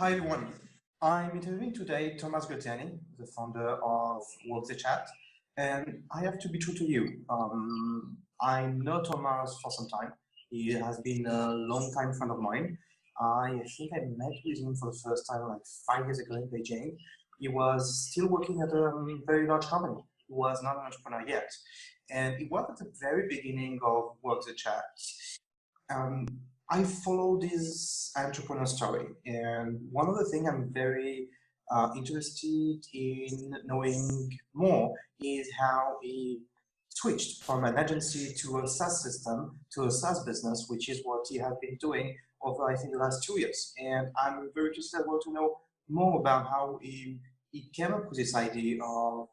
Hi everyone. I'm interviewing today Thomas Graziani, the founder of Walk the Chat, and I have to be true to you. I know Thomas for some time. He has been a long time friend of mine. I think I met with him for the first time like 5 years ago in Beijing. He was still working at a very large company. He was not an entrepreneur yet. And it was at the very beginning of Walk the Chat. um, I follow this entrepreneur story, and one of the things I'm very interested in knowing more is how he switched from an agency to a SaaS system to a SaaS business, which is what he has been doing over I think the last 2 years. And I'm very interested as well to know more about how he came up with this idea of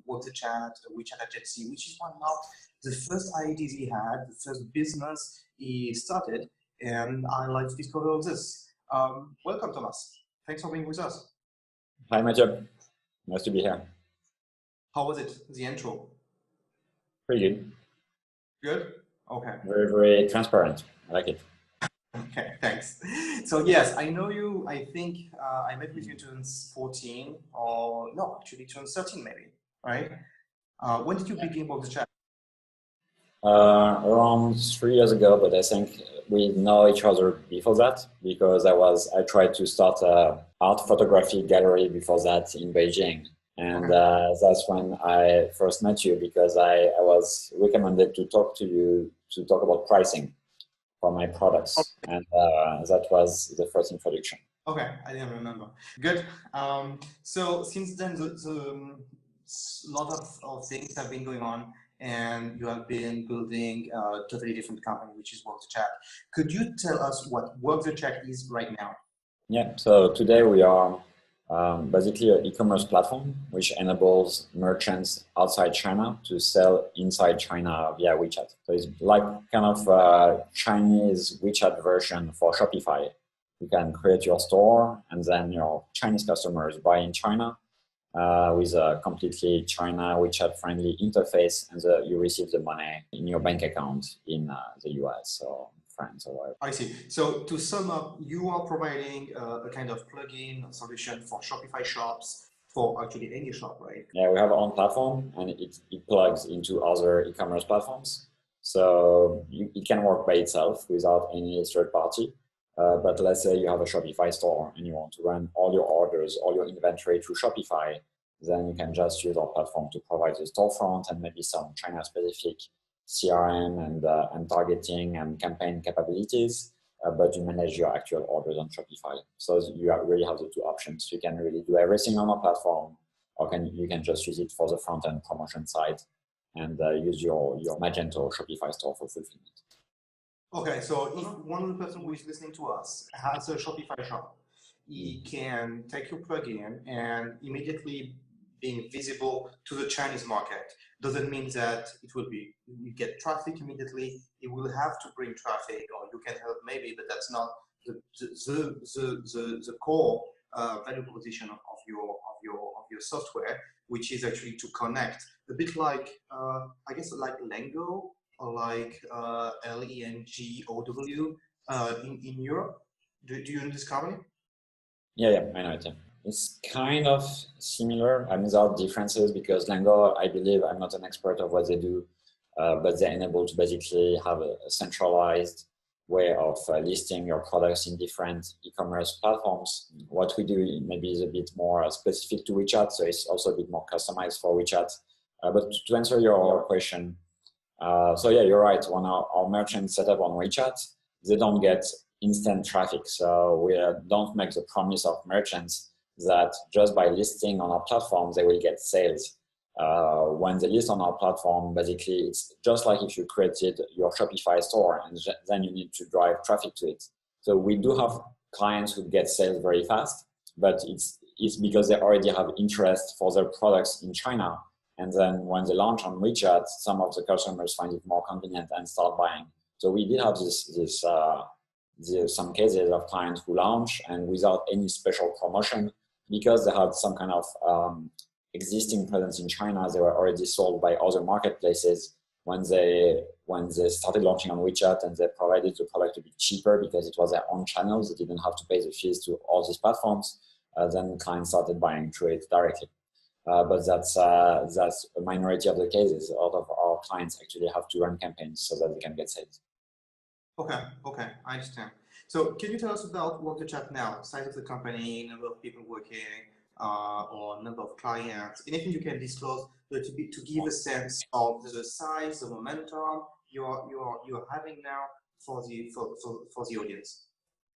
Walk the Chat, a WeChat agency, which is one of the first ideas he had, the first business he started, and I like to discover all this. Welcome, Thomas. Thanks for being with us. Hi, Mathieu. Nice to be here. How was it, the intro? Pretty good. Good? Okay. Very, very transparent. I like it. Okay, thanks. So yes, I know you, I think I met with you in 2014, or no, actually 2013 maybe, right? When did you begin Walk the Chat? Around 3 years ago, but I think we know each other before that because I tried to start a art photography gallery before that in Beijing. And that's when I first met you because I was recommended to talk to you to talk about pricing for my products. And that was the first introduction. Okay, I didn't remember. Good. So since then, a lot of things have been going on, and you have been building a totally different company, which is Walk the Chat. Could you tell us what Walk the Chat is right now? Yeah, so today we are basically an e-commerce platform which enables merchants outside China to sell inside China via WeChat. So it's like kind of a Chinese WeChat version for Shopify. You can create your store and then your Chinese customers buy in China with a completely China WeChat friendly interface, and you receive the money in your bank account in the US or France or whatever. I see. So to sum up, you are providing a kind of plugin solution for Shopify shops, for actually any shop, right? Yeah, we have our own platform and it plugs into other e-commerce platforms. So it can work by itself without any third party. But let's say you have a Shopify store and you want to run all your orders, all your inventory through Shopify, then you can just use our platform to provide the storefront and maybe some China-specific CRM and targeting and campaign capabilities, but you manage your actual orders on Shopify. So you really have the two options. You can really do everything on our platform, or you can just use it for the front-end promotion side and use your Magento Shopify store for fulfillment. Okay, so if one person who is listening to us has a Shopify shop, he can take your plugin and immediately being visible to the Chinese market. Doesn't mean that it will be, you get traffic immediately. It will have to bring traffic, or you can help maybe, but that's not the core value proposition of your software, which is actually to connect a bit like I guess like Lengo or like Lengow in Europe. Do you know this company? Yeah, I know it. Yeah. It's kind of similar. I mean, there are differences because Lengo, I believe, I'm not an expert of what they do, but they're able to basically have a centralized way of listing your products in different e-commerce platforms. What we do maybe is a bit more specific to WeChat, so it's also a bit more customized for WeChat. But to answer your question, so yeah, you're right. When our merchants set up on WeChat, they don't get instant traffic. So we don't make the promise of merchants that just by listing on our platform, they will get sales. When they list on our platform, basically, it's just like if you created your Shopify store and then you need to drive traffic to it. So we do have clients who get sales very fast, but it's because they already have interest for their products in China. And then when they launch on WeChat, some of the customers find it more convenient and start buying. So we did have some cases of clients who launch and without any special promotion, because they had some kind of existing presence in China, they were already sold by other marketplaces. When they when they started launching on WeChat and they provided the product a bit cheaper because it was their own channels, they didn't have to pay the fees to all these platforms, then clients started buying through it directly. But that's a minority of the cases. A lot of our clients actually have to run campaigns so that they can get sales. Okay, I understand. So can you tell us about Work2Chat now? Size of the company, number of people working, or number of clients? Anything you can disclose to give a sense of the size, the momentum you're having now for the audience.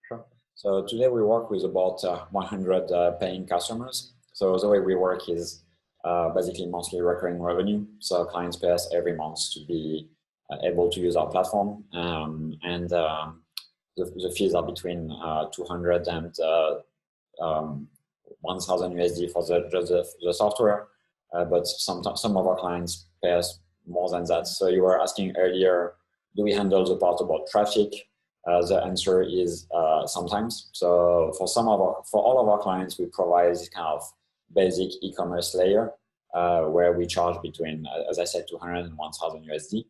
Sure. So today we work with about 100 paying customers. So the way we work is basically monthly recurring revenue. So clients pay us every month to be able to use our platform, and the fees are between 200 and 1,000 USD for the software. But some of our clients pay us more than that. So you were asking earlier, do we handle the part about traffic? The answer is sometimes. So for all of our clients, we provide this kind of basic e-commerce layer where we charge between, as I said, 200 and 1,000 USD.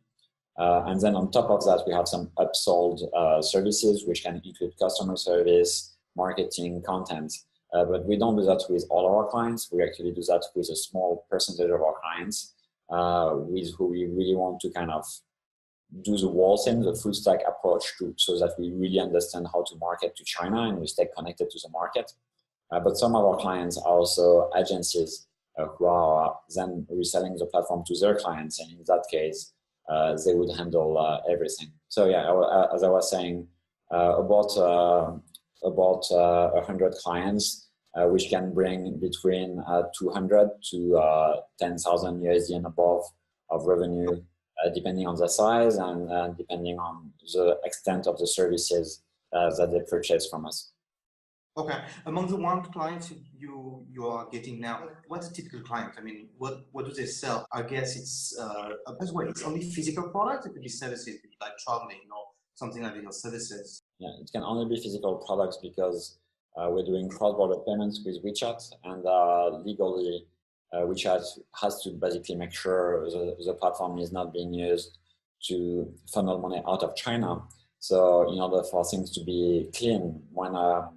And then on top of that, we have some upsold services, which can include customer service, marketing, content. But we don't do that with all of our clients. We actually do that with a small percentage of our clients, with who we really want to kind of do the whole thing, the full stack approach so that we really understand how to market to China and we stay connected to the market. But some of our clients are also agencies who are then reselling the platform to their clients. And in that case, they would handle everything. So yeah, as I was saying, about 100 clients, which can bring between 200 to 10,000 USD and above of revenue, depending on the size and depending on the extent of the services that they purchase from us. Okay. Among the 100 clients you are getting now, what's a typical client? I mean, what do they sell? I guess it's as well. It's only physical products. It could be services, it could be like traveling or something like that, services. Yeah, it can only be physical products because we're doing cross-border payments with WeChat, and legally, WeChat has to basically make sure the platform is not being used to funnel money out of China. So in order for things to be clean, when a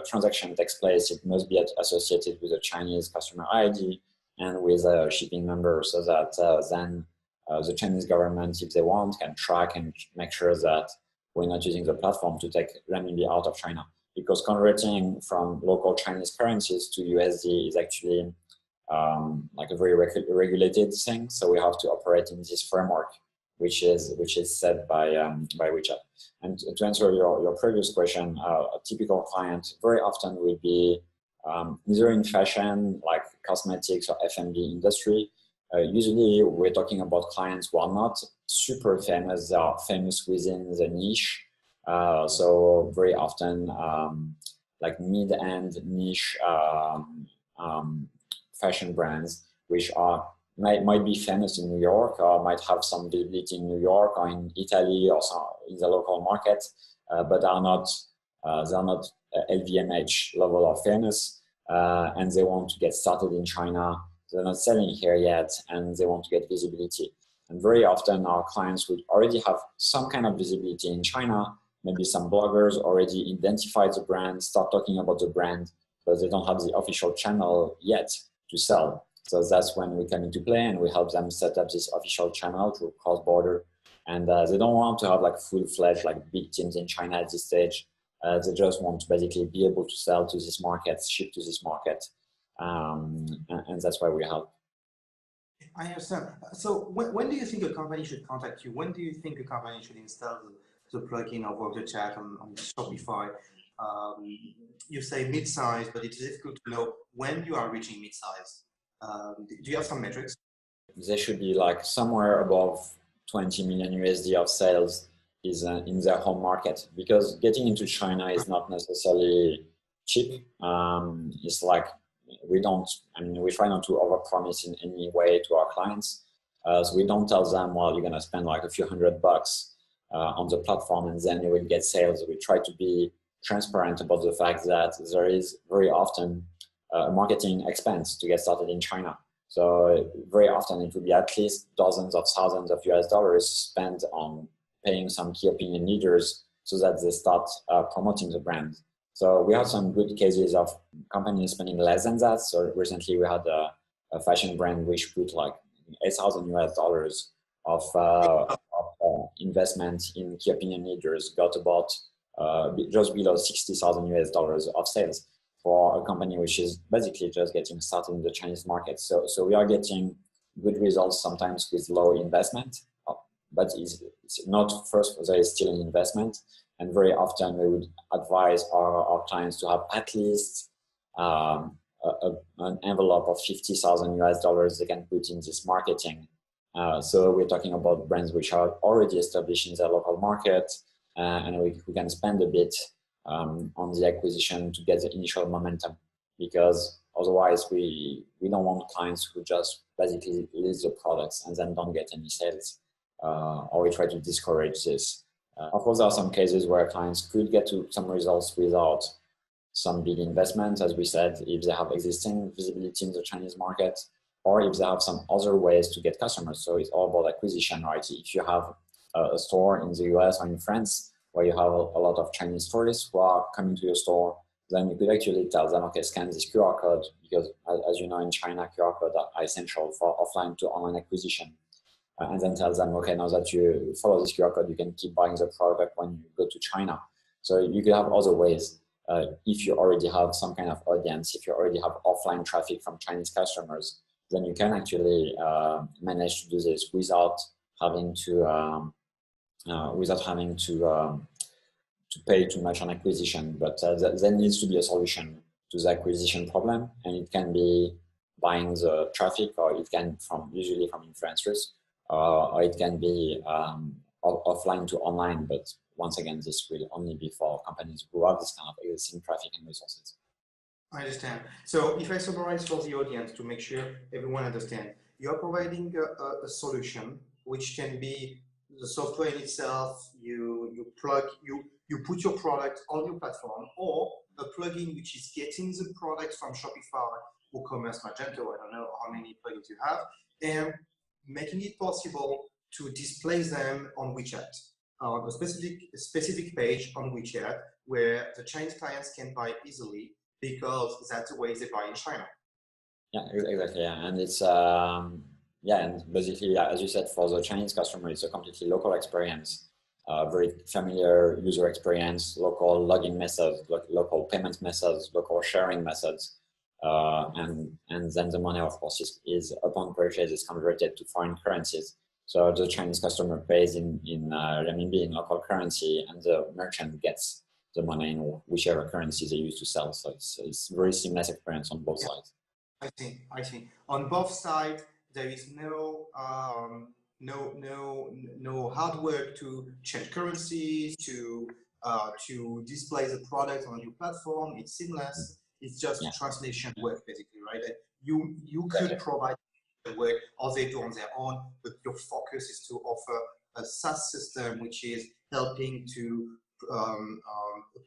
transaction takes place, it must be associated with a Chinese customer ID and with a shipping number, so that then the Chinese government, if they want, can track and make sure that we're not using the platform to take renminbi out of China. Because converting from local Chinese currencies to USD is actually like a very regulated thing. So we have to operate in this framework, which is set by WeChat. And to answer your previous question, a typical client very often will be either in fashion, like cosmetics or F&B industry. Usually we're talking about clients who are not super famous, they are famous within the niche. So very often like mid-end niche fashion brands, which might be famous in New York or might have some visibility in New York or in Italy or in the local market, but they're not LVMH level of famous, and they want to get started in China. They're not selling here yet, and they want to get visibility. And very often our clients would already have some kind of visibility in China. Maybe some bloggers already identify the brand, start talking about the brand, but they don't have the official channel yet to sell. So that's when we come into play and we help them set up this official channel through cross-border. And they don't want to have like full-fledged like big teams in China at this stage. They just want to basically be able to sell to this market, ship to this market. And that's why we help. I understand. So when do you think a company should contact you? When do you think a company should install the plugin of Work2Chat on Shopify? You say mid-size, but it's difficult to know when you are reaching mid-size. Do you have some metrics? They should be like somewhere above 20 million USD of sales is in their home market, because getting into China is not necessarily cheap. It's like we try not to overpromise in any way to our clients. So we don't tell them, well, you're going to spend like a few $100 on the platform and then you will get sales. We try to be transparent about the fact that there is very often a marketing expense to get started in China. So very often it would be at least dozens of thousands of US dollars spent on paying some key opinion leaders so that they start promoting the brand. So we have some good cases of companies spending less than that. So recently we had a fashion brand which put like 8,000 US dollars of investment in key opinion leaders, got about just below 60,000 US dollars of sales for a company which is basically just getting started in the Chinese market. So we are getting good results sometimes with low investment, but it's not first, there is still an investment. And very often we would advise our clients to have at least an envelope of 50,000 US dollars they can put in this marketing. So we're talking about brands which are already established in their local market, and we can spend a bit on the acquisition to get the initial momentum, because otherwise we don't want clients who just basically list the products and then don't get any sales, or we try to discourage this. Of course, there are some cases where clients could get to some results without some big investment, as we said, if they have existing visibility in the Chinese market, or if they have some other ways to get customers. So it's all about acquisition, right? If you have a store in the US or in France where you have a lot of Chinese tourists who are coming to your store, then you could actually tell them, okay, scan this QR code, because as you know, in China, QR codes are essential for offline to online acquisition. And then tell them, okay, now that you follow this QR code, you can keep buying the product when you go to China. So you could have other ways. If you already have some kind of audience, if you already have offline traffic from Chinese customers, then you can actually manage to do this without having to pay too much on acquisition. But there needs to be a solution to the acquisition problem, and it can be buying the traffic, or it can usually from influencers, or it can be offline to online. But once again, this will only be for companies who have this kind of existing traffic and resources. I understand. So if I summarize for the audience to make sure everyone understands, you're providing a solution which can be the software in itself, you put your product on your platform, or a plugin which is getting the product from Shopify, WooCommerce, Magento, I don't know how many plugins you have, and making it possible to display them on WeChat, on a specific page on WeChat, where the Chinese clients can buy easily, because that's the way they buy in China. Yeah, exactly. Yeah. And it's and basically, as you said, for the Chinese customer, it's a completely local experience, very familiar user experience, local login methods, local payment methods, local sharing methods, and then the money, of course, is upon purchase is converted to foreign currencies. So the Chinese customer pays in renminbi, in local currency, and the merchant gets the money in whichever currency they use to sell. So it's very seamless experience on both sides. I see. On both sides, there is no hard work to change currencies, to display the product on your platform. It's seamless. It's just translation work, basically, right? You could provide the work, or they do on their own, but your focus is to offer a SaaS system which is helping to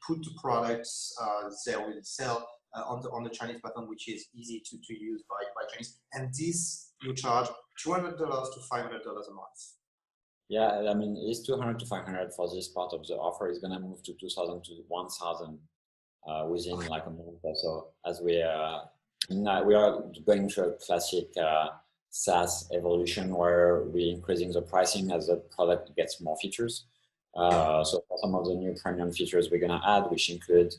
put the products they will sell on the Chinese platform, which is easy to use by Chinese. And this you charge $200 to $500 a month. Yeah, I mean, it's $200 to $500 for this part of the offer. Is going to move to $2,000 to $1,000 within like a month or so, as we are going through a classic SaaS evolution where we're increasing the pricing as the product gets more features. So for some of the new premium features we're going to add, which include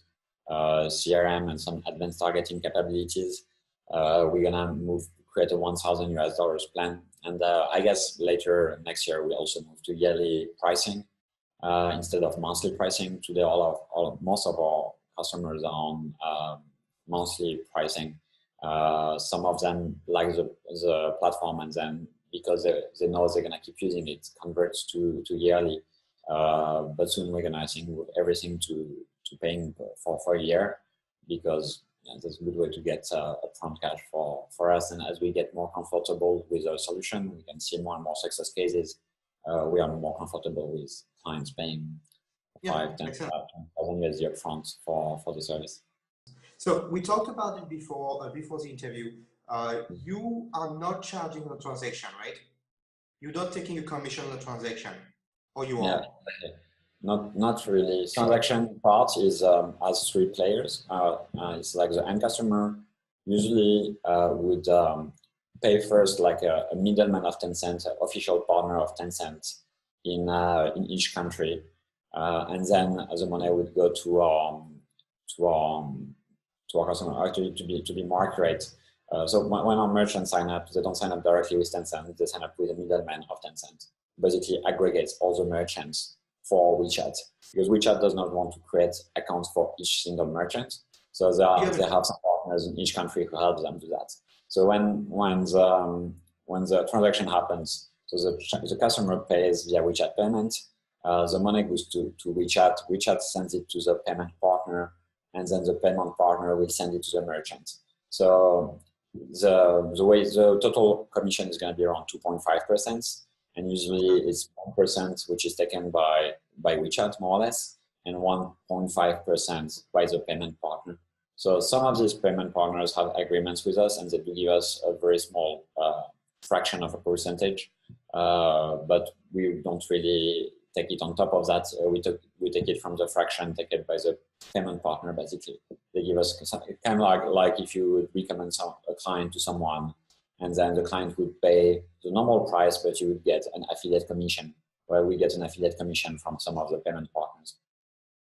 CRM and some advanced targeting capabilities, we're going to create a $1,000 plan. And I guess later next year, we'll also move to yearly pricing instead of monthly pricing. Today, most of our customers are on monthly pricing. Some of them like the platform, and then because they know they're going to keep using it, converts to yearly. But soon we're going to, I think, move everything to paying for a year, because that's a good way to get upfront cash for us. And as we get more comfortable with our solution, we can see more and more success cases. We are more comfortable with clients paying $5,000, $10,000 upfront for the service. So we talked about it before the interview. you are not charging the transaction, right? You're not taking a commission on the transaction, or you Yeah, are? not really. Transaction part is has three players. It's like the end customer usually would pay first like a middleman of Tencent, official partner of Tencent in each country, and then the money would go to to our customer actually to be more accurate. So when our merchants sign up, they don't sign up directly with Tencent. They sign up with a middleman of Tencent. Basically, aggregates all the merchants for WeChat because WeChat does not want to create accounts for each single merchant. So they have some partners in each country who help them do that. So when the transaction happens, so the customer pays via WeChat payment, the money goes to WeChat. WeChat sends it to the payment partner, and then the payment partner will send it to the merchant. So the way the total commission is going to be around 2.5%, and usually it's 1% which is taken by WeChat more or less, and 1.5% by the payment partner. So some of these payment partners have agreements with us, and they do give us a very small fraction of a percentage, but we don't really take it on top of that. We take it from the fraction taken by the payment partner. Basically, they give us kind of like if you would recommend a client to someone, and then the client would pay the normal price, but you would get an affiliate commission, where we get an affiliate commission from some of the payment partners.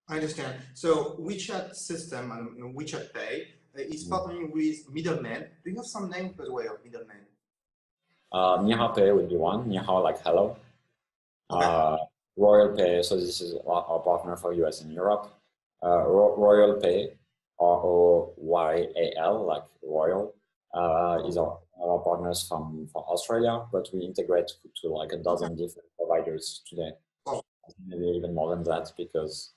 I understand. So WeChat system and WeChat Pay is partnering with middlemen. Do you have some name, by the way, of middlemen? Nihao Pay would be one. Nihao like hello. Okay. Royal Pay, so this is our partner for US and Europe. Royal Pay, ROYAL, like Royal, is our partners for Australia, but we integrate to like a dozen different providers today. Maybe even more than that, because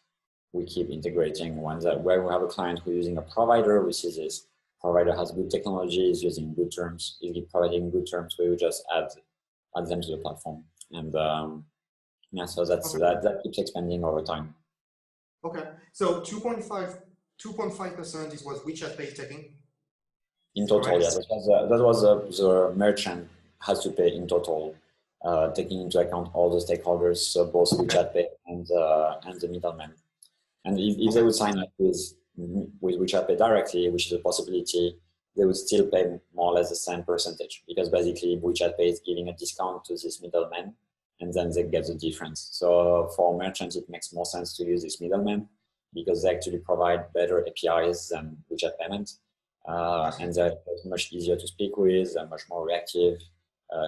we keep integrating ones that where we have a client who's using a provider, we see this provider has good technology, is using good terms, is providing good terms, we will just add them to the platform. And yeah, so that keeps expanding over time. Okay, so 2.5% is what WeChat Pay is taking? In total, yes. That was the merchant has to pay in total, taking into account all the stakeholders, so both WeChat Pay and the middleman. And if they would sign up with WeChat Pay directly, which is a possibility, they would still pay more or less the same percentage, because basically WeChat Pay is giving a discount to this middleman, and then they get the difference. So for merchants, it makes more sense to use this middleman because they actually provide better APIs than WeChat Payment. And they're much easier to speak with, they're much more reactive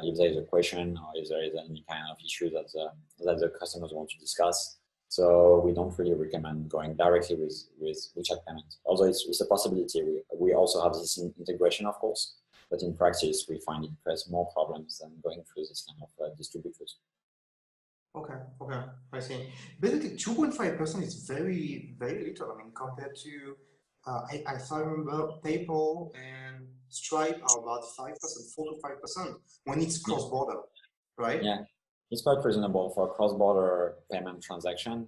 if there is a question or if there is any kind of issue that the customers want to discuss. So we don't really recommend going directly with WeChat Payment, although it's a possibility. We also have this integration, of course, but in practice, we find it creates more problems than going through this kind of distributors. Okay, I see. Basically, 2.5% is very, very little. I mean, compared to, I remember PayPal and Stripe are about 5%, 4 to 5% when it's cross-border, right? Yeah, it's quite reasonable for a cross-border payment transaction.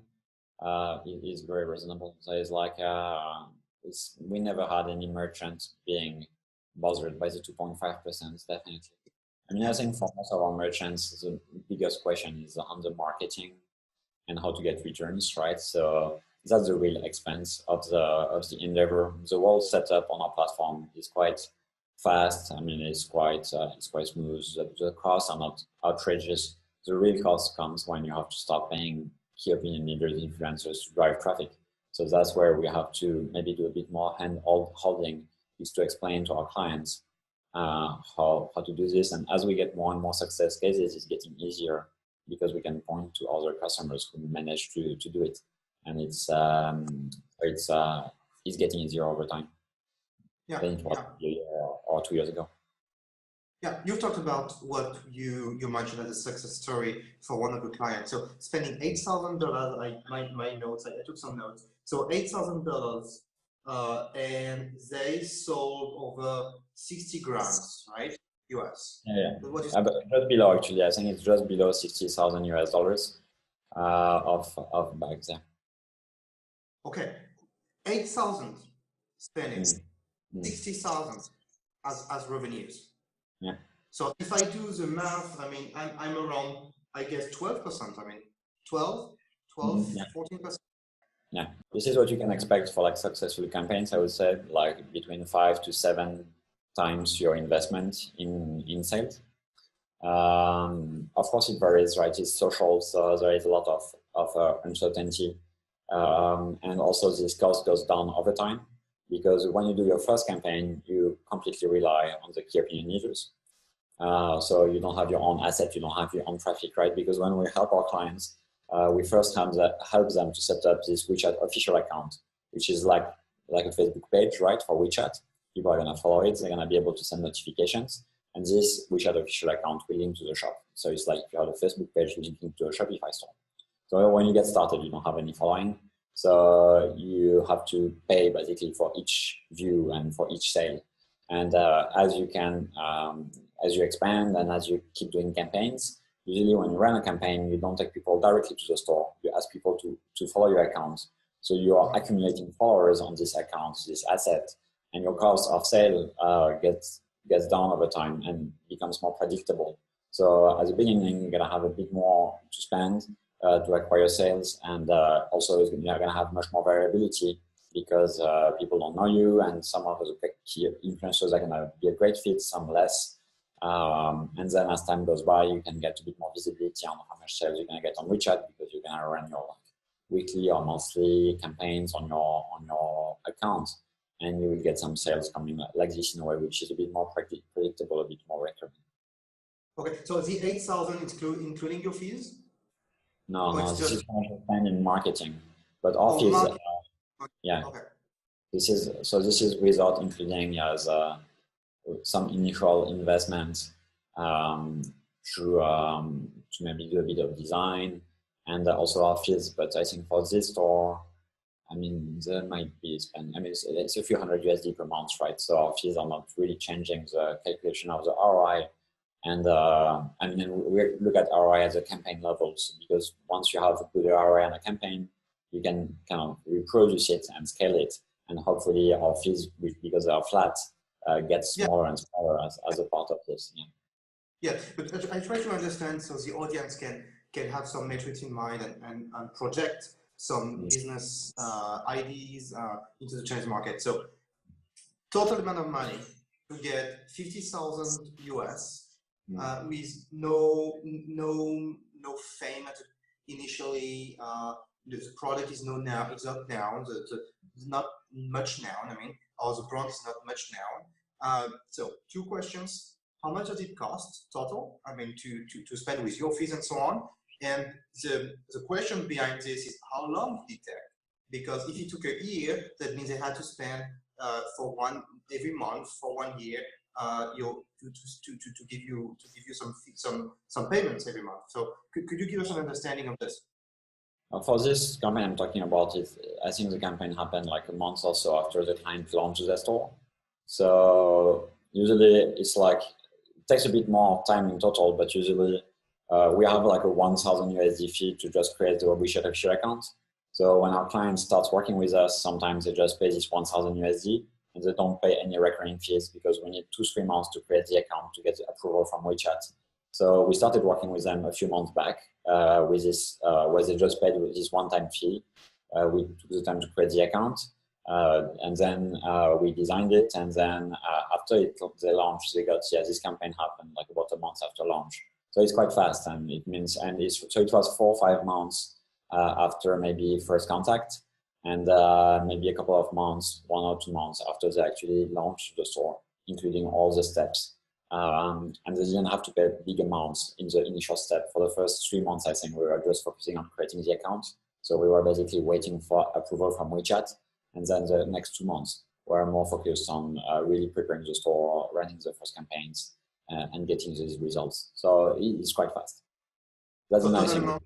It is very reasonable. So it's like we never had any merchant being bothered by the 2.5%. Definitely. I mean, I think for most of our merchants, the biggest question is on the marketing and how to get returns, right? So that's the real expense of the endeavor. The whole setup on our platform is quite fast. I mean, it's quite smooth. The costs are not outrageous. The real cost comes when you have to start paying key opinion leaders, influencers to drive traffic. So that's where we have to maybe do a bit more hand holding, is to explain to our clients how to do this. And as we get more and more success cases, it's getting easier because we can point to other customers who manage to do it. And it's getting easier over time. Yeah. Than it was a year or 2 years ago. Yeah, you've talked about what you mentioned as a success story for one of the clients. So spending $8,000, my notes, I took some notes. So $8,000, and they sold over 60 grams, right? US. Yeah. But just below, actually, I think it's just below 60,000 US dollars of bags there. Okay, 8,000 spending, 60,000. as revenues. Yeah. So if I do the math, I mean, I'm around, I guess, 12%. I mean, 12, 14%. Yeah, this is what you can expect for like successful campaigns. I would say like between 5 to 7 times your investment in sales. Of course, it varies, right? It's social, so there is a lot of uncertainty, and also this cost goes down over time because when you do your first campaign, you completely rely on the key opinion leaders. So you don't have your own asset, you don't have your own traffic, right? Because when we help our clients, we first help them to set up this WeChat official account, which is like a Facebook page, right, for WeChat. People are going to follow it, they're going to be able to send notifications, and this WeChat official account will link to the shop. So it's like if you have a Facebook page linking to a Shopify store. So when you get started, you don't have any following. So you have to pay basically for each view and for each sale. And as you expand and as you keep doing campaigns, usually when you run a campaign, you don't take people directly to the store. You ask people to follow your account. So you are accumulating followers on this account, this asset, and your cost of sale gets down over time and becomes more predictable. So at the beginning, you're gonna have a bit more to spend to acquire sales, and also you're gonna have much more variability because people don't know you, and some of the key influencers are gonna be a great fit, some less. And then as time goes by, you can get a bit more visibility on how much sales you're gonna get on WeChat because you're gonna run your weekly or monthly campaigns on your account, and you will get some sales coming like this in a way which is a bit more predictable, a bit more recurring. Okay, so the 8,000 including your fees? No, this is how to spend in marketing, but our fees, yeah. Okay. This is without including as some initial investment to maybe do a bit of design and also our fees. But I think for this store, I mean, there might be spend. I mean, it's a few hundred USD per month, right? So our fees are not really changing the calculation of the ROI. And I mean, we look at ROI as a campaign levels because once you have a good ROI on a campaign, you can kind of reproduce it and scale it. And hopefully our fees, because they are flat, get smaller and smaller as a part of this. Yeah, but I try to understand so the audience can have some metrics in mind and project some business ideas into the Chinese market. So total amount of money to get 50,000 US with no fame initially. The product is not now. It's not now. It's not much now. I mean, or the brand is not much now. So 2 questions. How much does it cost total? I mean, to spend with your fees and so on. And the question behind this is how long did it take? Because if it took a year, that means they had to spend every month for 1 year to give you some payments every month. So could you give us an understanding of this? For this campaign I'm talking about, I think the campaign happened like a month or so after the client launched the store. So usually it's like it takes a bit more time in total, but usually we have like a 1,000 USD fee to just create the WeChat official account. So when our client starts working with us, sometimes they just pay this 1,000 USD and they don't pay any recurring fees because we need 2-3 months to create the account to get the approval from WeChat. So we started working with them a few months back with this, where they just paid with this one-time fee. We took the time to create the account, and then we designed it. And then after they launched, they got this campaign happened like about a month after launch. So it's quite fast, and it means so it was 4 or 5 months after maybe first contact, and maybe a couple of months, 1 or 2 months after they actually launched the store, including all the steps. And they didn't have to pay big amounts in the initial step. For the first 3 months, I think we were just focusing on creating the account. So we were basically waiting for approval from WeChat. And then the next 2 months were more focused on really preparing the store, running the first campaigns, and getting these results. So it's quite fast. That's a nice thing.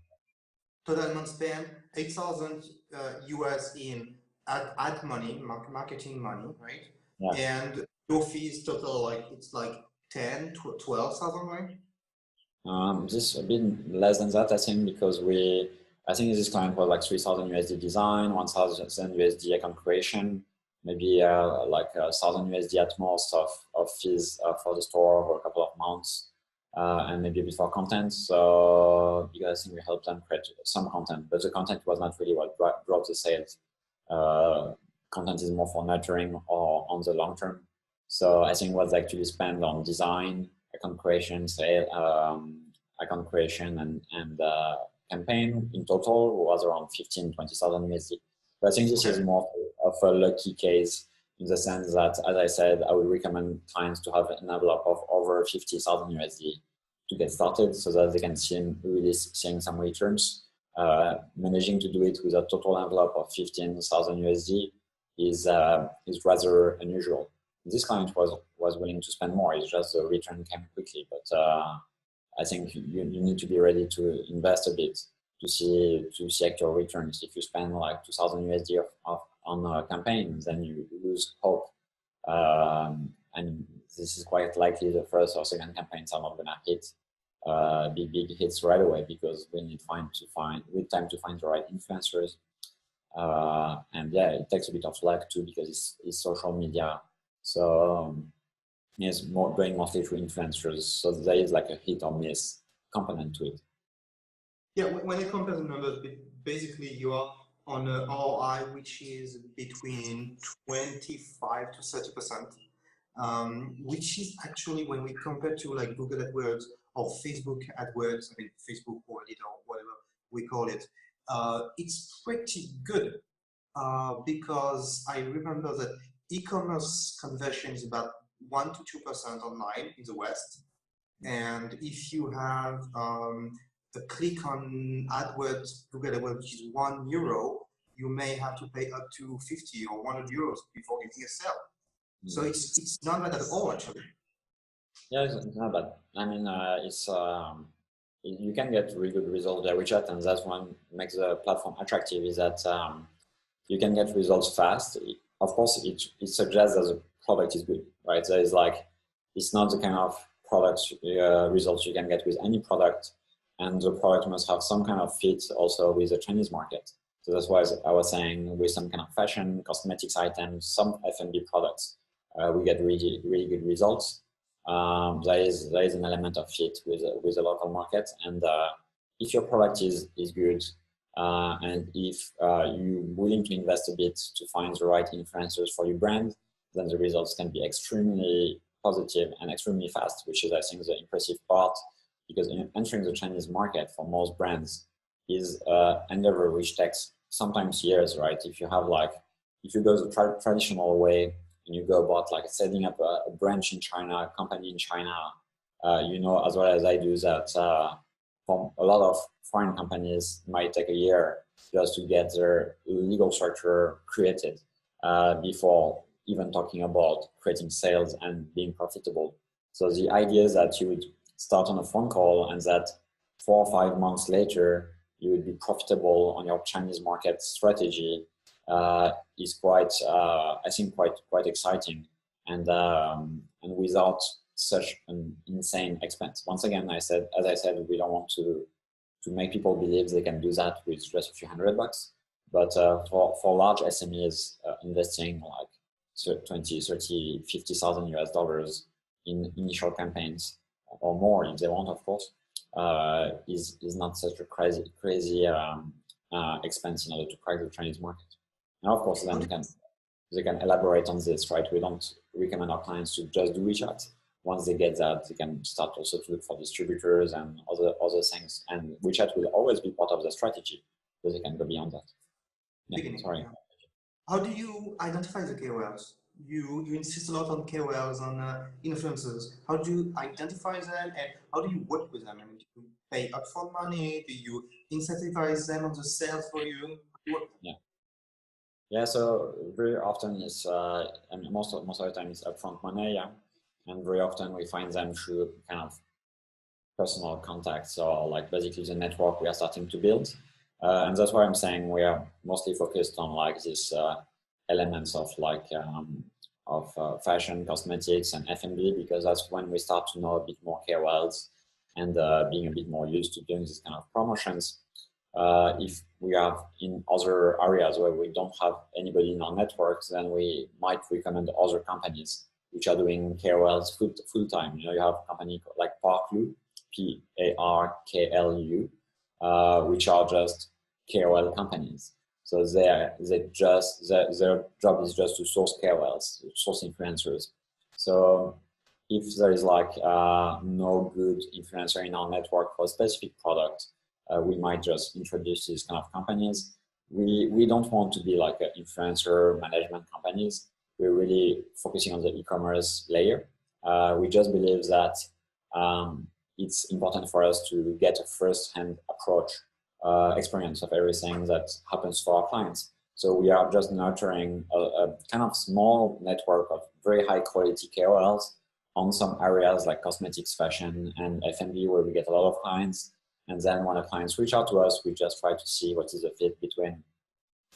Total amount spent 8,000 US in ad money, marketing money, right? Yeah. And your fees total it's like 10, 12,000, right? This a bit less than that, I think, because I think this client was like 3,000 USD design, 1,000 USD account creation, maybe like $1,000 at most of fees for the store over a couple of months, and maybe a bit for content. So because I think we helped them create some content, but the content was not really what brought the sales. Content is more for nurturing or on the long term. So I think what's actually spent on design, account creation, account creation and campaign in total was around 15,000-20,000 USD. But I think this is more of a lucky case in the sense that, as I said, I would recommend clients to have an envelope of over 50,000 USD to get started so that they can really seeing some returns. Managing to do it with a total envelope of 15,000 USD is rather unusual. This client was willing to spend more. It's just the return came quickly. But I think you need to be ready to invest a bit to see actual returns. If you spend like 2,000 USD on a campaign, then you lose hope. And this is quite likely the first or second campaigns are not gonna hit big hits right away because we need time to find the right influencers. And yeah, it takes a bit of luck too because it's social media. So it's going mostly through influencers. So there is like a hit or miss component to it. Yeah, when it compares the numbers, basically you are on an ROI which is between 25 to 30%, which is actually when we compare to like Google AdWords or Facebook AdWords, I mean Facebook or whatever we call it, it's pretty good because I remember that e-commerce conversion is about 1 to 2% online in the West, and if you have a click on AdWords, Google AdWords, which is €1, you may have to pay up to 50 or 100 euros before getting a sale. So it's not bad at all, actually. Yeah, it's not bad. I mean, you can get really good results there, WeChat, and that's what makes the platform attractive is that you can get results fast. Of course, it suggests that the product is good, right? So it's like, it's not the kind of product results you can get with any product, and the product must have some kind of fit also with the Chinese market. So that's why I was saying with some kind of fashion, cosmetics items, some F&B products, we get really, really good results. There is an element of fit with the local market, and if your product is good, and if you're willing to invest a bit to find the right influencers for your brand, then the results can be extremely positive and extremely fast, which is, I think, the impressive part, because entering the Chinese market for most brands is an endeavor which takes sometimes years, right? If you go the traditional way and you go about like setting up a branch in China, a company in China, you know as well as I do that for a lot of foreign companies it might take a year just to get their legal structure created before even talking about creating sales and being profitable. So the idea is that you would start on a phone call and that 4 or 5 months later you would be profitable on your Chinese market strategy is quite, I think, quite exciting, and without such an insane expense. Once again, as I said, we don't want to make people believe they can do that with just a few $100, but for large SMEs, investing like 20, 30, 50,000 US dollars in initial campaigns or more if they want, of course, is not such a crazy expense in order to crack the Chinese market. And of course, then they can elaborate on this, right? We don't recommend our clients to just do WeChat. Once they get that, they can start also to look for distributors and other things. And WeChat will always be part of the strategy, so they can go beyond that. Yeah, sorry. How do you identify the KOLs? You insist a lot on KOLs, on influencers. How do you identify them, and how do you work with them? I mean, do you pay upfront money? Do you incentivize them on the sales for you? Yeah, so very often it's, and most of the time it's upfront money, yeah. And very often we find them through kind of personal contacts or like basically the network we are starting to build. And that's why I'm saying we are mostly focused on like these elements of like fashion, cosmetics, and F&B, because that's when we start to know a bit more KOLs and being a bit more used to doing this kind of promotions. If we have in other areas where we don't have anybody in our networks, then we might recommend other companies which are doing KOLs full time. You have a company like Parklu, Parklu, which are just KOL companies. So their job is just to source KOLs, source influencers. So if there is like no good influencer in our network for a specific product, we might just introduce these kind of companies. We don't want to be like an influencer management companies. We're really focusing on the e-commerce layer. We just believe that it's important for us to get a first-hand approach experience of everything that happens for our clients. So we are just nurturing a kind of small network of very high quality KOLs on some areas like cosmetics, fashion, and F&B, where we get a lot of clients. And then when the clients reach out to us, we just try to see what is the fit between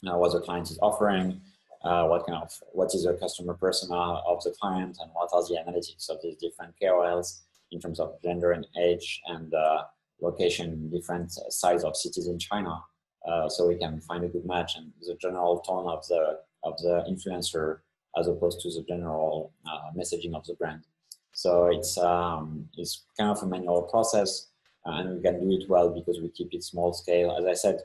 what the client is offering, what is the customer persona of the client, and what are the analytics of these different KOLs in terms of gender and age and location, different size of cities in China, so we can find a good match and the general tone of the influencer as opposed to the general messaging of the brand. So it's kind of a manual process. And we can do it well because we keep it small scale. As I said,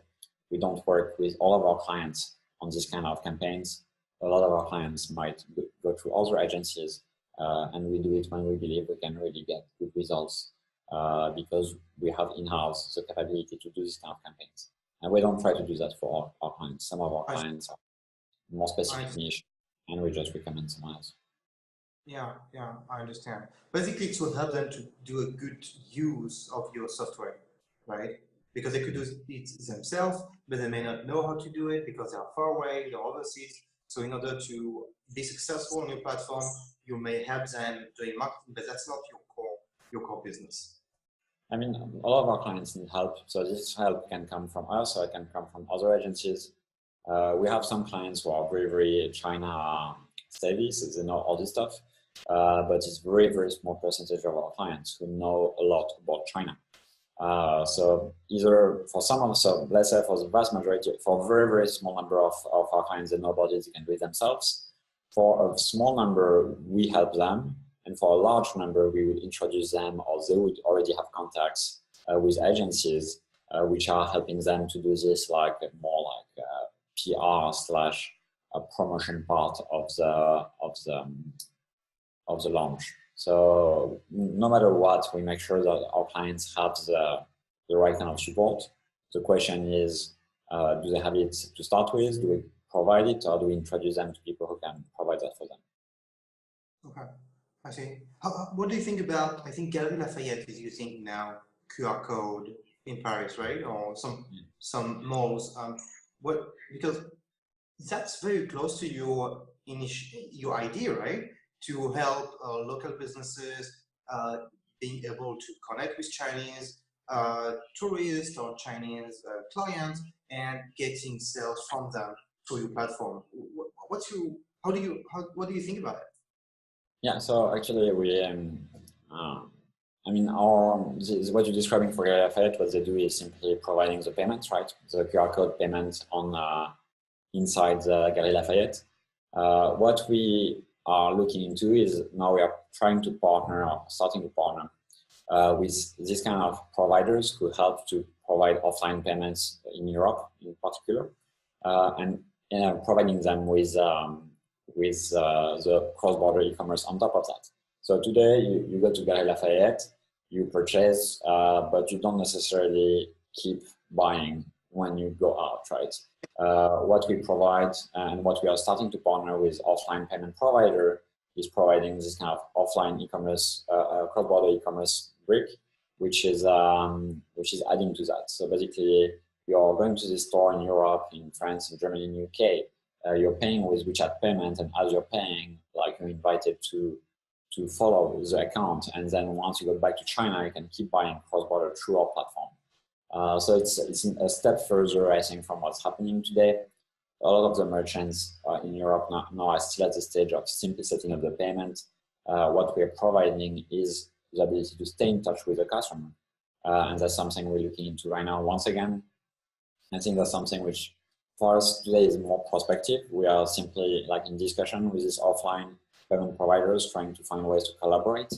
we don't work with all of our clients on this kind of campaigns. A lot of our clients might go through other agencies, and we do it when we believe we can really get good results because we have in-house the capability to do this kind of campaigns. And we don't try to do that for our clients. Some of our clients are more specific niche, and we just recommend someone else. Yeah, I understand. Basically, to help them to do a good use of your software, right? Because they could do it themselves, but they may not know how to do it because they are far away, they're overseas. So in order to be successful on your platform, you may help them doing marketing, but that's not your core business. I mean, a lot of our clients need help. So this help can come from us, or it can come from other agencies. We have some clients who are very, very China savvy, so they know all this stuff. But it's very, very small percentage of our clients who know a lot about China. So either for some of us, so let's say for the vast majority, for a very, very small number of our clients that know about it, they can do it themselves. For a small number, we help them. And for a large number, we would introduce them, or they would already have contacts with agencies which are helping them to do this like more like PR/promotion part of the launch. So no matter what, we make sure that our clients have the right kind of support. The question is, do they have it to start with? Do we provide it, or do we introduce them to people who can provide that for them? Okay, I see. What do you think about, I think Galeries Lafayette is using now QR code in Paris, right? Or some malls. Because that's very close to your idea, right? To help local businesses being able to connect with Chinese tourists or Chinese clients and getting sales from them through your platform. What do you think about it? Yeah, so actually I mean, what you're describing for Galeries Lafayette, what they do is simply providing the payments, right? The QR code payment on inside the Galeries Lafayette. What we are looking into is now we are trying to partner, or starting to partner with this kind of providers who help to provide offline payments in Europe in particular, and providing them with the cross-border e-commerce on top of that. So today you go to Galeries Lafayette, you purchase, but you don't necessarily keep buying when you go out, right? What we provide and what we are starting to partner with offline payment provider is providing this kind of offline e-commerce, cross-border e-commerce brick, which is adding to that. So basically, you're going to the store in Europe, in France, in Germany, in UK. You're paying with WeChat payment, and as you're paying, like you're invited to follow the account, and then once you go back to China, you can keep buying cross-border through our platform. So it's a step further, I think, from what's happening today. A lot of the merchants in Europe now are still at the stage of simply setting up the payment. What we are providing is the ability to stay in touch with the customer. And that's something we're looking into right now. Once again, I think that's something which for us today is more prospective. We are simply like in discussion with these offline payment providers trying to find ways to collaborate.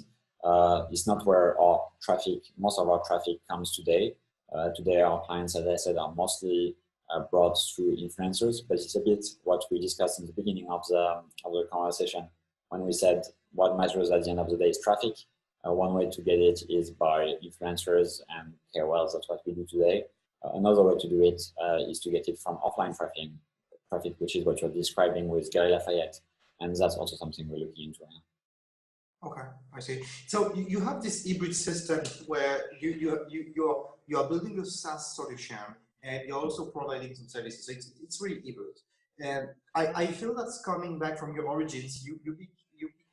It's not where our traffic, most of our traffic comes today. Today our clients, as I said, are mostly brought through influencers, but it's a bit what we discussed in the beginning of the conversation when we said what matters at the end of the day is traffic. One way to get it is by influencers and KOLs. That's what we do today. Another way to do it is to get it from offline traffic, which is what you're describing with Gary Lafayette, and that's also something we're looking into. Okay, I see. So you have this hybrid system where you are building a SaaS solution and you're also providing some services. So it's really hybrid, and I feel that's coming back from your origins. You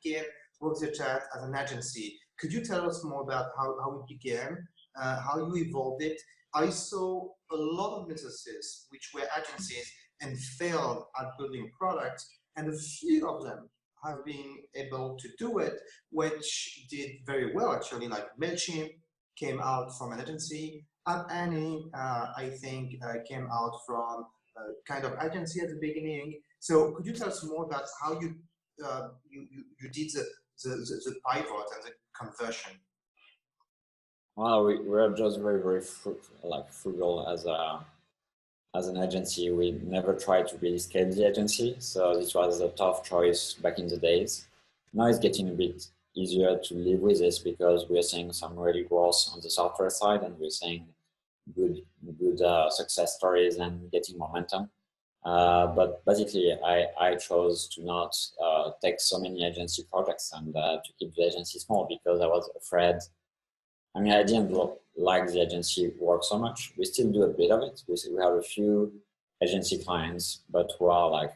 began WorkTheChat as an agency. Could you tell us more about how it began, how you evolved it? I saw a lot of businesses which were agencies and failed at building products, and a few of them have been able to do it, which did very well actually, like MailChimp came out from an agency, and Annie, I think, came out from a kind of agency at the beginning. So could you tell us more about how you did the pivot and the conversion? Well, we're just very frugal as an agency. We never tried to really scale the agency, so this was a tough choice back in the days. Now it's getting a bit easier to live with this because we're seeing some really growth on the software side, and we're seeing good success stories and getting momentum. But basically, I chose to not take so many agency projects and to keep the agency small because I was afraid. I mean, I didn't like the agency work so much. We still do a bit of it. We have a few agency clients, but who are like,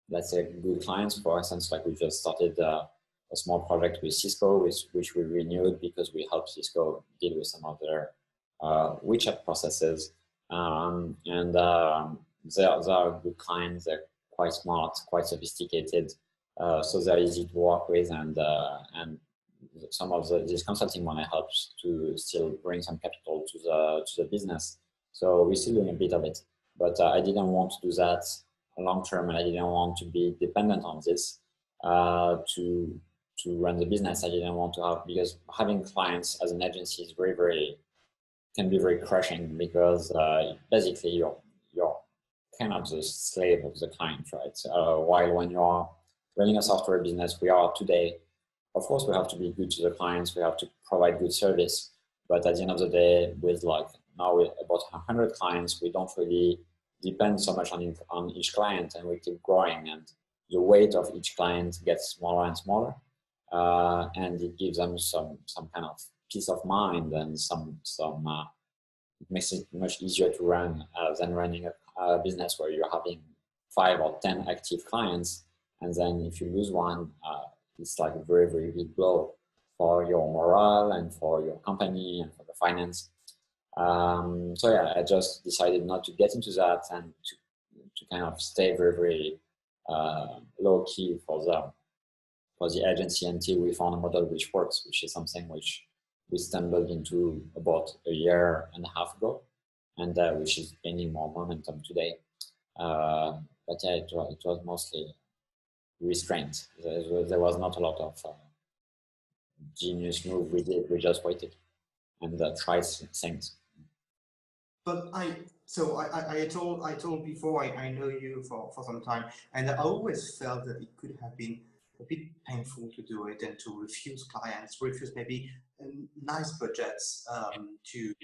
let's say, good clients. For instance, like we just started a small project with Cisco, which we renewed because we helped Cisco deal with some of their WeChat processes. They are good clients. They're quite smart, quite sophisticated, so they're easy to work with, and some of this consulting money helps to still bring some capital to the business. So we're still doing a bit of it, but I didn't want to do that long term, and I didn't want to be dependent on this to run the business. I didn't want to have, because having clients as an agency is can be very crushing, because basically you're kind of the slave of the client, right? While when you're running a software business, we are today, of course, we have to be good to the clients. We have to provide good service. But at the end of the day, with like now with about 100 clients, we don't really depend so much on each client, and we keep growing. And the weight of each client gets smaller and smaller, and it gives them some kind of peace of mind, and it makes it much easier to run than running a business where you're having 5 or 10 active clients, and then if you lose one, it's like a very, very big blow for your morale and for your company and for the finance. So yeah, I just decided not to get into that, and to kind of stay very, very low key for the agency until we found a model which works, which is something which we stumbled into about a year and a half ago, and which is gaining more momentum today. But yeah, it was mostly restraint. There was not a lot of genius move we did. We just waited and tried things. But I told before, I know you for some time, and I always felt that it could have been a bit painful to do it and to refuse clients, refuse maybe nice budgets to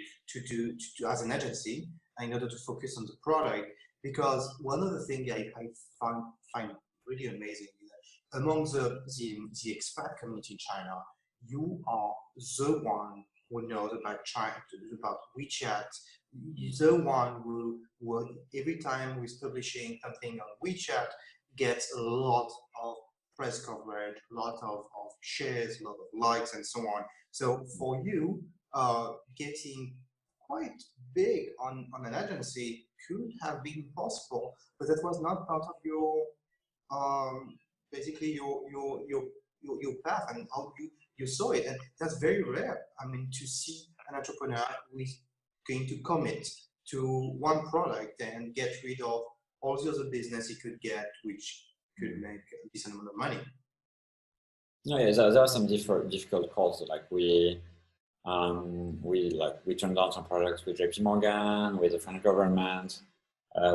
as an agency in order to focus on the product. Because one of the things I find really amazing is that among the expat community in China, you are the one who knows about China, about WeChat. You're the one who every time we're publishing something on WeChat gets a lot of press coverage, a lot of shares, a lot of likes, and so on. So for you, getting quite big on an agency could have been possible, but that was not part of your basically your path and how you saw it. And that's very rare. I mean, to see an entrepreneur who is going to commit to one product and get rid of all the other business he could get, which could make a decent amount of money. No, yeah, there are some difficult calls. Like we turned down some products with JP Morgan, with the French government,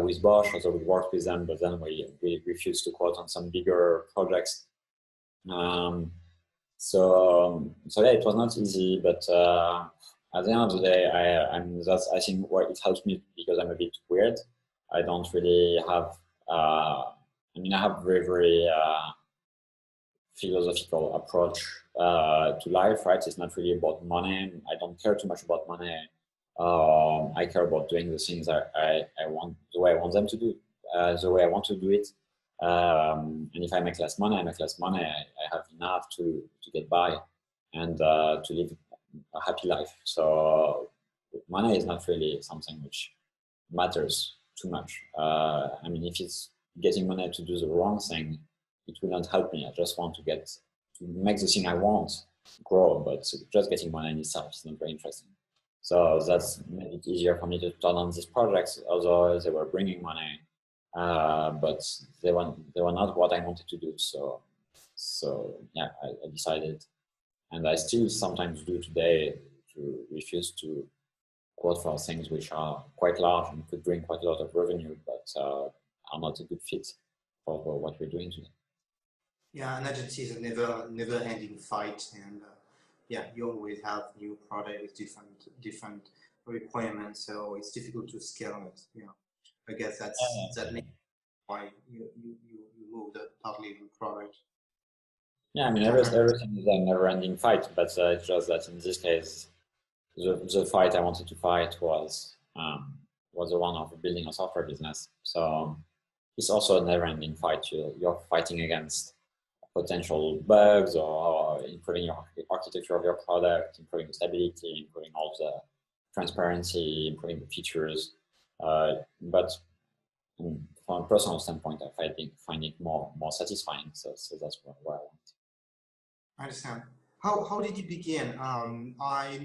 with Bosch. Also, we worked with them, but then we refused to quote on some bigger projects. So yeah, it was not easy, but at the end of the day, I think what it helps me because I'm a bit weird. I don't really have. I have very philosophical approach to life. Right? It's not really about money. I don't care too much about money. I care about doing the things I want, the way I want them to do, the way I want to do it. And if I make less money, I make less money. I have enough to get by and to live a happy life. So money is not really something which matters too much. If it's getting money to do the wrong thing, it will not help me. I just want to make the thing I want grow, but just getting money in itself is not very interesting. So that's made it easier for me to turn on these projects, although they were bringing money. But they were not what I wanted to do. So yeah, I decided, and I still sometimes do today, to refuse to quote for things which are quite large and could bring quite a lot of revenue, but are not a good fit for what we're doing today. Yeah, an agency is a never-ending fight, and yeah, you always have new product with different requirements, so it's difficult to scale it. Yeah, I guess that makes why you moved a totally new product. Yeah, everything is a never-ending fight, but it's just that in this case, the fight I wanted to fight was the one of building a software business. So it's also a never-ending fight. You're fighting against potential bugs or improving your architecture of your product, improving the stability, improving all the transparency, improving the features. But from a personal standpoint, I find it more satisfying. So that's where I want. I understand. How did you begin? I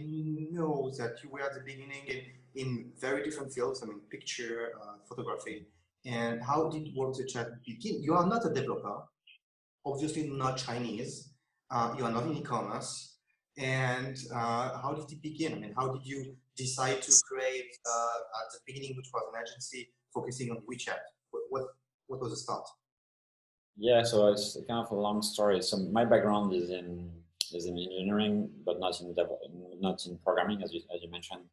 know that you were at the beginning in very different fields. Picture, photography. And how did Work the Chat begin? You are not a developer, obviously not Chinese. You are not in e-commerce. And how did it begin? How did you decide to create at the beginning, which was an agency focusing on WeChat? What was the start? Yeah, so it's kind of a long story. So my background is in engineering, but not in programming, as you mentioned.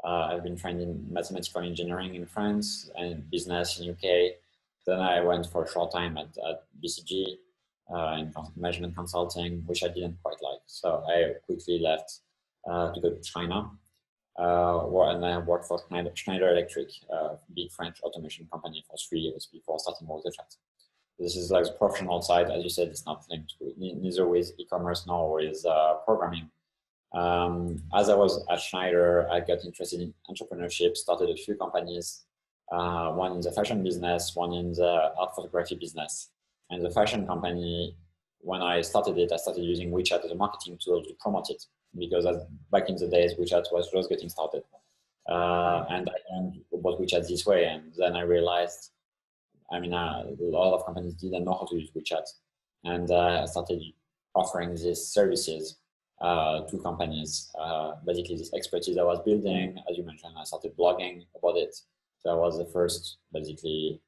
I've been trained in mathematical engineering in France and business in UK. Then I went for a short time at BCG in management consulting, which I didn't quite like. So I quickly left to go to China, and I worked for Schneider Electric, a big French automation company, for 3 years before starting Work the Chat. This is like the professional side, as you said. It's not linked neither with e-commerce nor with programming. As I was at Schneider, I got interested in entrepreneurship, started a few companies, one in the fashion business, one in the art photography business. And the fashion company, when I started it, I started using WeChat as a marketing tool to promote it, because back in the days, WeChat was just getting started. And I learned about WeChat this way, and then I realized, a lot of companies didn't know how to use WeChat, and I started offering these services to companies. Basically, this expertise I was building, as you mentioned, I started blogging about it. So I was the first, basically,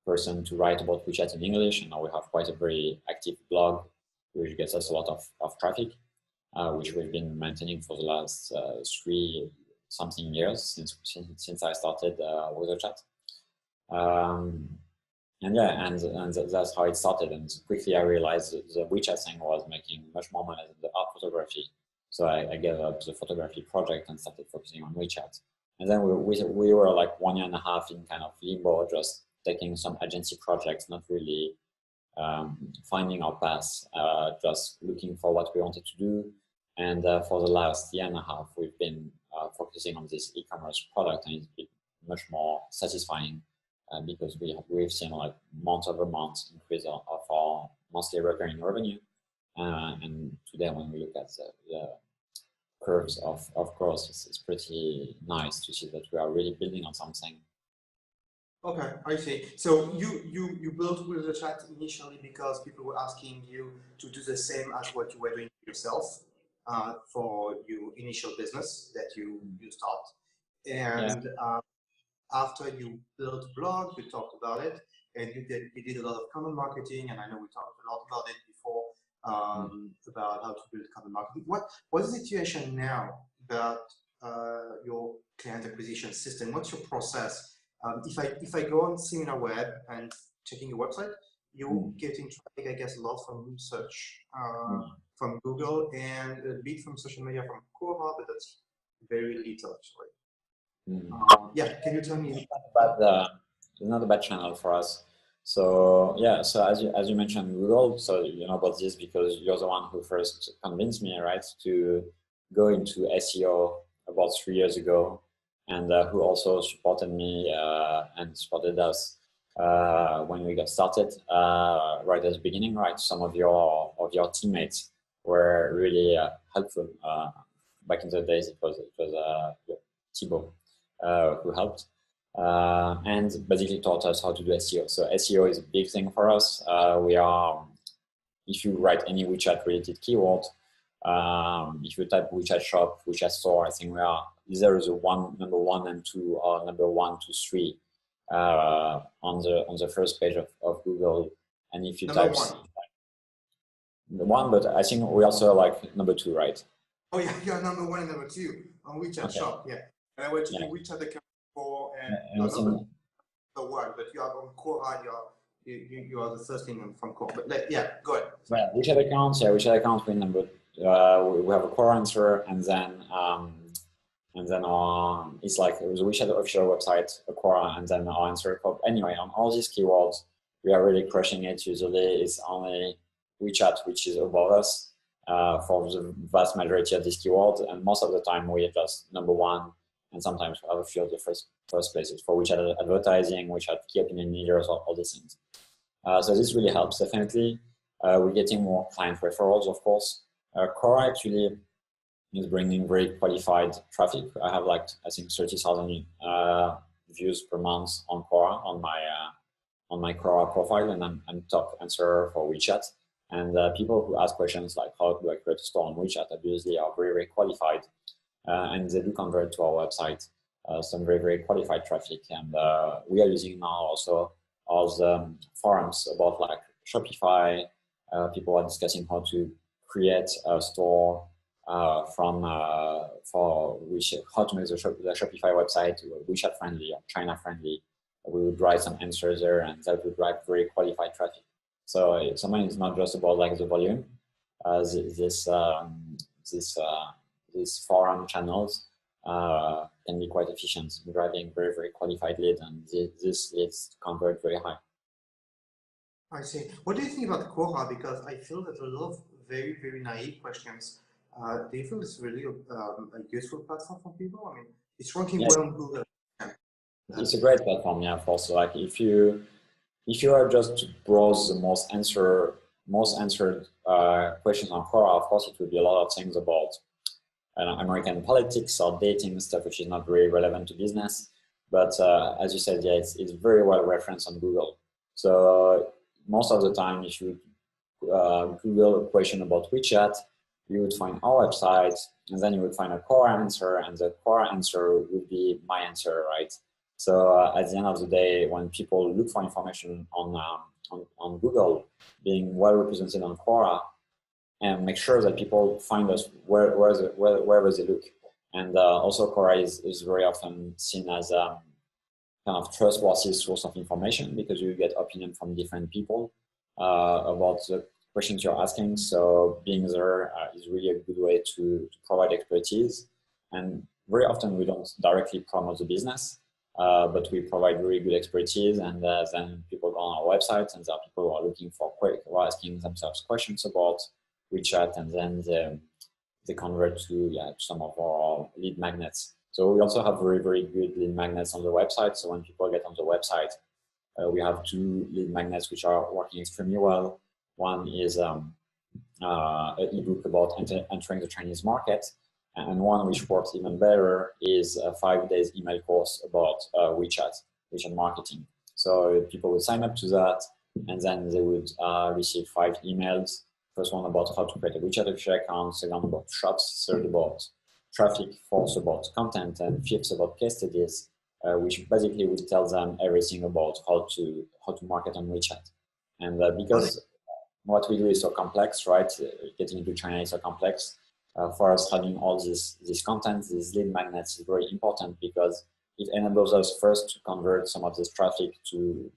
person to write about WeChat in English, and now we have quite a very active blog, which gets us a lot of traffic, which we've been maintaining for the last 3-something years since I started Work the Chat. And that's how it started. And quickly I realized the WeChat thing was making much more money than the art photography. So I gave up the photography project and started focusing on WeChat. And then we were like 1.5 years in kind of limbo, just taking some agency projects, not really finding our path, just looking for what we wanted to do. And for the last 1.5 years, we've been focusing on this e-commerce product, and it's been much more satisfying. Because we've seen like month-over-month increase of our monthly recurring revenue, and today when we look at curves of growth. It's pretty nice to see that we are really building on something. Okay, I see. So you built with the chat initially because people were asking you to do the same as what you were doing yourself for your initial business that you start. And after you built blog, you talked about it, and you did a lot of content marketing, and I know we talked a lot about it before about how to build content marketing. What is the situation now about your client acquisition system? What's your process? If I go on SeminarWeb and checking your website, you're getting traffic, I guess, a lot from search, from Google, and a bit from social media from Quora, but that's very little actually. Yeah, can you tell me? It's not a bad channel for us. So yeah, so as you mentioned, Google. So you know about this because you're the one who first convinced me, right, to go into SEO about 3 years ago, and who also supported me and supported us when we got started right at the beginning. Right, some of your teammates were really helpful back in the days. It was Thibaut who helped. And basically taught us how to do SEO. So SEO is a big thing for us. If you write any WeChat related keyword, if you type WeChat shop, WeChat store, I think we are either the number 1 and 2 or number 1 to 3 on the first page of Google. And if you type the 1, but I think we also like number 2, right? Oh yeah, you're number 1 and number 2 on WeChat shop, yeah. And I went to the WeChat account for the 1, but you are on Quora, you are the first thing from Quora. But yeah, go ahead. Well, WeChat account we number we have a Quora answer, and then it's like it was a WeChat official website, a Quora, and then our answer. Anyway, on all these keywords, we are really crushing it. Usually, it's only WeChat which is above us for the vast majority of these keywords, and most of the time we are just number 1. And sometimes we have a few of the first places for WeChat advertising, WeChat key opinion leaders, all these things. So this really helps, definitely. We're getting more client referrals, of course. Quora actually is bringing very qualified traffic. I have I think 30,000 views per month on Quora on my Quora profile, and I'm top answerer for WeChat. And people who ask questions like how do I create a store on WeChat obviously are very, very qualified. And they do convert to our website, some very, very qualified traffic. And we are using now also all the forums about Shopify. People are discussing how to create a store how to make the Shopify website WeChat friendly or China friendly. We would write some answers there, and that would drive very qualified traffic. So sometimes it's not just about the volume. These forum channels can be quite efficient in driving very, very qualified leads, and this leads convert very high. I see. What do you think about Quora? Because I feel that a lot of very, very naive questions. Do you feel it's really a useful platform for people? I mean, it's ranking well on Google. It's a great platform, yeah. For also, if you are just to browse the most answered questions on Quora, of course, it will be a lot of things about American politics or dating stuff, which is not very relevant to business. But as you said, yeah, it's very well referenced on Google. So most of the time, if you Google a question about WeChat, you would find our website, and then you would find a Quora answer, and the Quora answer would be my answer, right? So at the end of the day, when people look for information on Google, being well represented on Quora, and make sure that people find us wherever they look. And also Quora is very often seen as a kind of trustworthy source of information because you get opinion from different people about the questions you're asking. So being there is really a good way to provide expertise. And very often we don't directly promote the business, but we provide very good expertise, and then people go on our website, and there are people who are looking for who are asking themselves questions about WeChat, and then they convert to some of our lead magnets. So we also have very, very good lead magnets on the website. So when people get on the website, we have 2 lead magnets which are working extremely well. One is an ebook about entering the Chinese market, And one which works even better is a 5-day email course about WeChat marketing. So people would sign up to that, and then they would receive 5 emails. First one about how to create a WeChat official account, second about shops, third about traffic, fourth about content, and fifth about case studies, which basically would tell them everything about how to market on WeChat. And because what we do is so complex, right? Getting into China is so complex. For us, having all this content, these lead magnets is very important because it enables us first to convert some of this traffic to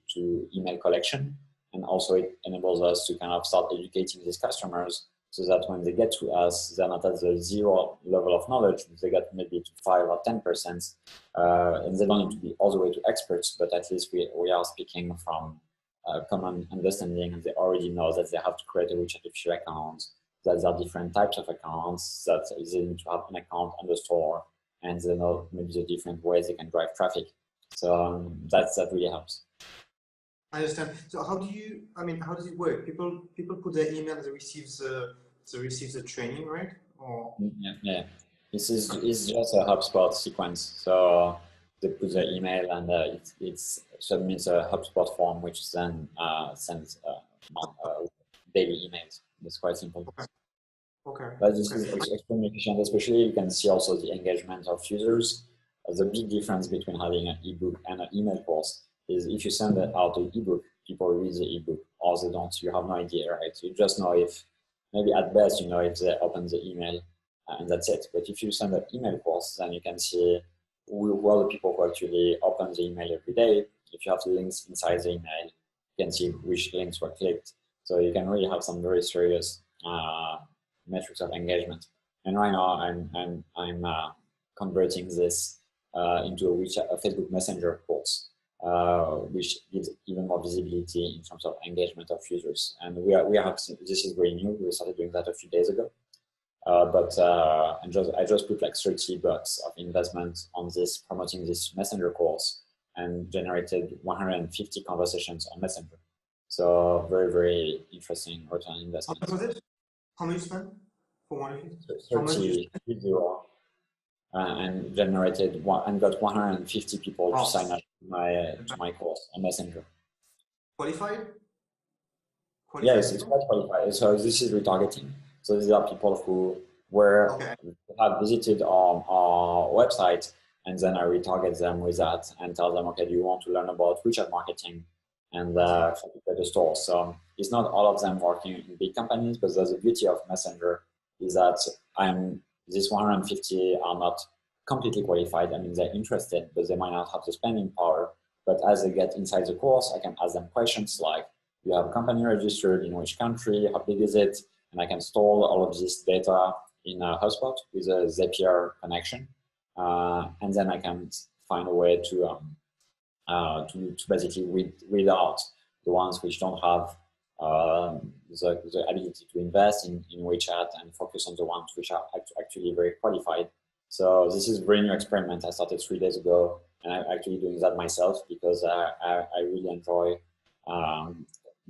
email collection. And also it enables us to kind of start educating these customers so that when they get to us, they're not at the 0 level of knowledge, they get maybe to 5 or 10%. And they don't need to be all the way to experts, but at least we are speaking from common understanding, and they already know that they have to create a WeChat official account, that there are different types of accounts, that they need to have an account on the store, and they know maybe the different ways they can drive traffic. So that really helps. I understand. So how does it work? People put their email, they receive the training, right? Or yeah. This is just a HubSpot sequence. So they put their email, and it submits a HubSpot form, which then sends daily emails. It's quite simple. Okay. But this is extremely efficient. Especially, you can see also the engagement of users. The big difference between having an ebook and an email course is if you send out an ebook, people read the ebook, or they don't. You have no idea, right? You just know if, maybe at best, you know if they open the email, and that's it. But if you send an email course, then you can see who are the people who actually open the email every day. If you have the links inside the email, you can see which links were clicked. So you can really have some very serious metrics of engagement. And right now, I'm converting this into a Facebook Messenger course, which gives even more visibility in terms of engagement of users. And we have this is very new. We started doing that a few days ago. I just put like $30 of investment on this, promoting this Messenger course, and generated 150 conversations on Messenger. So very, very interesting return on investment. How much was it? How much you spent for 150? 30, and generated and got 150 people to sign up to my course on Messenger. Qualified? Yes, it's quite qualified. So this is retargeting. So these are people who have visited our website, and then I retarget them with that and tell them, okay, do you want to learn about WeChat marketing and at the store? So it's not all of them working in big companies, but the beauty of Messenger is that these 150 are not completely qualified. I mean, they're interested, but they might not have the spending power. But as they get inside the course, I can ask them questions like, you have a company registered in which country, how big is it? And I can store all of this data in a HubSpot with a Zapier connection. And then I can find a way to basically weed out the ones which don't have the ability to invest in WeChat, and focus on the ones which are actually very qualified. So this is a very new experiment. I started 3 days ago, and I'm actually doing that myself because I really enjoy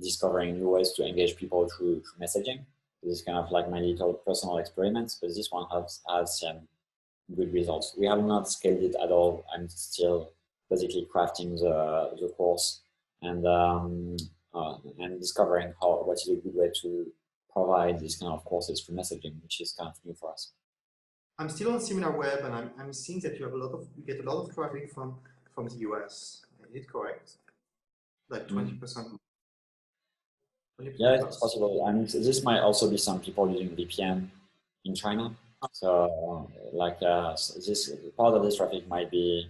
discovering new ways to engage people through messaging. This is kind of like my little personal experiments, but this one has good results. We have not scaled it at all. I'm still basically crafting the course and discovering what is a good way to provide this kind of courses through messaging, which is kind of new for us. I'm still on SimilarWeb, and I'm seeing that you get a lot of traffic from the US. Is it correct? Like 20%. Yeah, it's possible. And this might also be some people using VPN in China. So this part of this traffic might be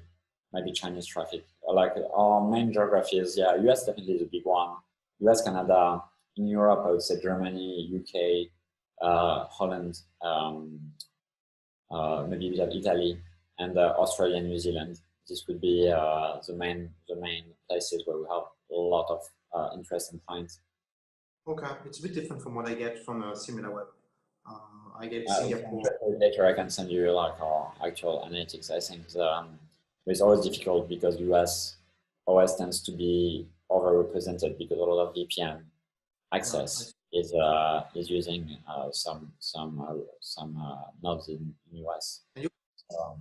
Chinese traffic. Like our main geographies, yeah, US definitely is a big one. US, Canada. In Europe, I would say Germany, UK, Holland, maybe Italy, and Australia and New Zealand. This would be the main places where we have a lot of interest and clients. Okay, it's a bit different from what I get from SimilarWeb. I get Singapore. Later, I can send you like our actual analytics. I think it's always difficult because US always tends to be overrepresented because a lot of VPN access is using some nodes in US. And you So,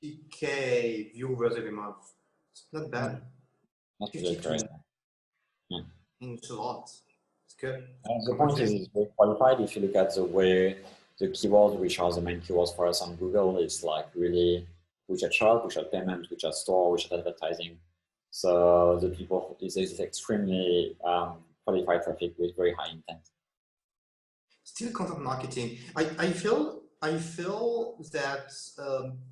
50K viewers every month. It's not bad. not really correct. Yeah. It's a lot. It's good. The point is, it's very qualified. If you look at the way the keywords, which are the main keywords for us on Google, is like really WeChat shop, WeChat payment, WeChat store, WeChat advertising. So the people is extremely qualified traffic with very high intent. Still content marketing. I feel that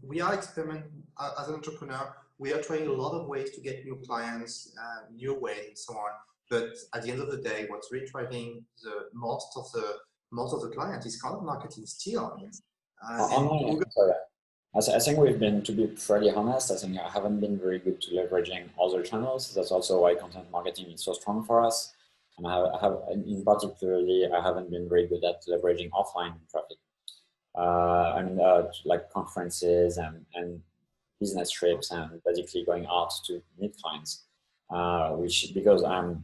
we are experimenting as an entrepreneur. We are trying a lot of ways to get new clients, new ways, and so on. But at the end of the day, what's really driving the most of the clients is content marketing still. Online, I think we've been, to be pretty honest, I think I haven't been very good to leveraging other channels. That's also why content marketing is so strong for us. And I have in particularly, I haven't been very good at leveraging offline traffic. Like conferences and business trips and basically going out to meet clients, which because I'm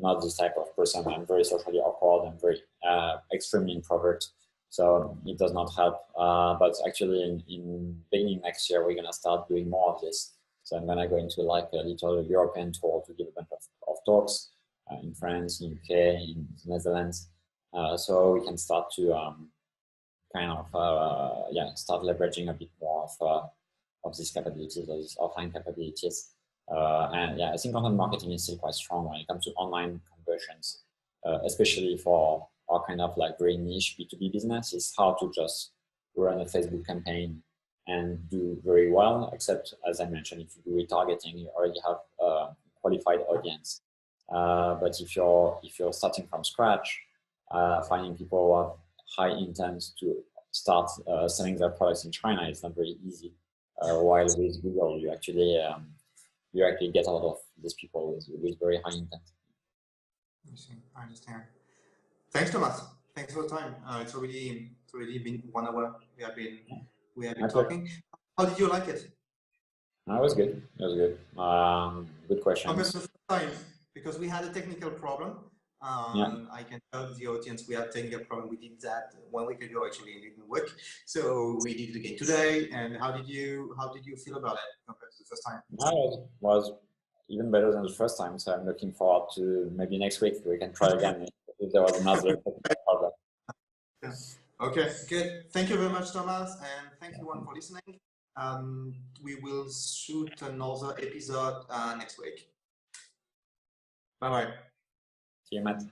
not this type of person, I'm very socially awkward and very extremely introvert. So it does not help. But actually in beginning next year, we're gonna start doing more of this. So I'm gonna go into like a little European tour to give a bunch of talks in France, in UK, in the Netherlands. So we can start to start leveraging a bit more of these capabilities, or these offline capabilities. I think content marketing is still quite strong when it comes to online conversions, especially for our kind of like very niche B2B business. It's hard to just run a Facebook campaign and do very well, except as I mentioned, if you do retargeting, you already have a qualified audience. But if you're starting from scratch, finding people who have high intent to start selling their products in China is not very easy. While with Google, you actually get a lot of these people with very high intent. I understand. Thanks, Thomas. Thanks for the time. It's already been 1 hour. We have been talking. How did you like it? It was good. It was good. Good questions. The first time, because we had a technical problem. I can tell the audience we had a technical problem. We did that 1 week ago. Actually, it didn't work. So we did it again today. And how did you feel about it compared to the first time? It was even better than the first time. So I'm looking forward to maybe next week we can try again if there was another technical problem. Yeah. Okay, good. Thank you very much, Thomas, and thank you everyone for listening. We will shoot another episode next week. Bye-bye. See you, Matt.